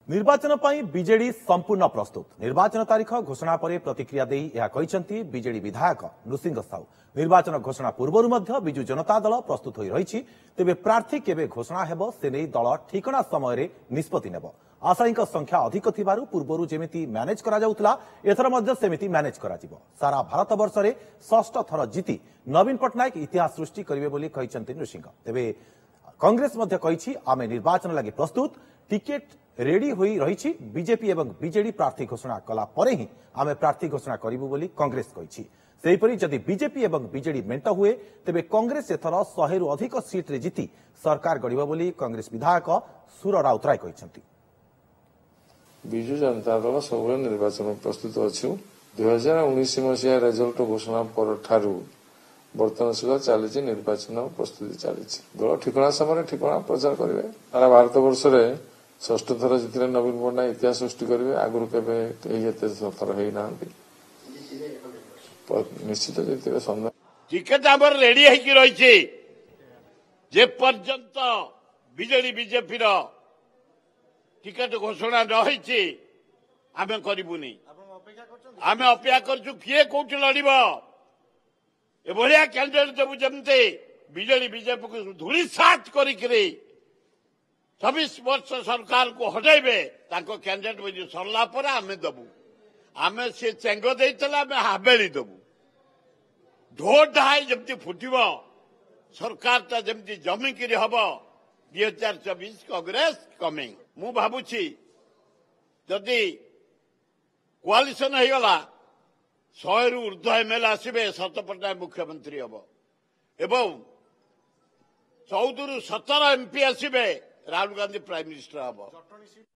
निर्वाचन पर बीजेडी संपूर्ण प्रस्तुत। निर्वाचन तारीख घोषणा पर प्रतिक्रिया दे बीजेडी विधायक नृसिंह साहू। निर्वाचन घोषणा पूर्व विजु जनता दल प्रस्तुत हो रही, तेबे प्रार्थी केबे घोषणा हेब से नहीं दल ठिकना समय निष्पत्ति नेब। आशायी संख्या अधिक थिबारु पूर्वरु जेमिति मैनेज करा जाउतला एथर मध्य सेमिति मैनेज करा जिवो। सारा भारत वर्ष रे षष्ठ थर जीति नवीन पट्टनायक इतिहास सृष्टि करिवे बोली कहिसंति नृसिंह। तेबे कांग्रेस मध्य कहिछि आमे निर्वाचन लागि प्रस्तुत, टिकेट रेडी होई रही। बीजेपी एवं बीजेडी प्रार्थी घोषणा कला परे ही आमे प्रार्थी घोषणा करिबु बोली कांग्रेस कहिछि। सेहिपरि जदि बीजेपी एवं बीजेडी मेंट हुए तेबे कांग्रेस एथर 100 रु अधिक सीट रे जीति सरकार गढ़िब बोली कांग्रेस विधायक सुर राउतराय कहिसंति। विजु जनता दल सब निर्वाचन प्रस्तुत अच्छु। 2019 मसीहा रिजल्ट घोषणा पर ठारू बर्तमान सुधा चली निर्वाचन प्रस्तुति चली। दल ठिकना समय ठिकना प्रचार करेंगे। सारा भारत वर्ष में षष्ठ थर जीतने नवीन पट्टनायक इतिहास सृष्टि करेंगे। आगुरी केते थर होना निश्चित जीतने संदेह। टिकेट आम रेडी रही जे पर्यंत बीजेडी बीजेपी टिकेट घोषणा न होती आम करूनी। आम अपेक्षा करछु किए कोठी लड़ब एभलिया कैंडिडेट देबु जमते बीजेडी बीजेपी को धूली सात करी 26 वर्ष सरकार को हटाइबे ताको कैंडिडेट बजे सरला पर आमे दबु। आमे से चेंग देइतला आमे हाबेली दबु। ढो ढाई जमती फुटिब सरकार ता जमती जमिकिरी हब 2024 कांग्रेस कमिंग। मु भाबुछि जदि कोआलिशन होगला 100 रु ऊर्ध्व एमएलए आसबे सत पट्टनायक मुख्यमंत्री हम एवं 14 रु 17 एमपी आसबे राहुल गांधी प्राइम मिनिस्टर हम।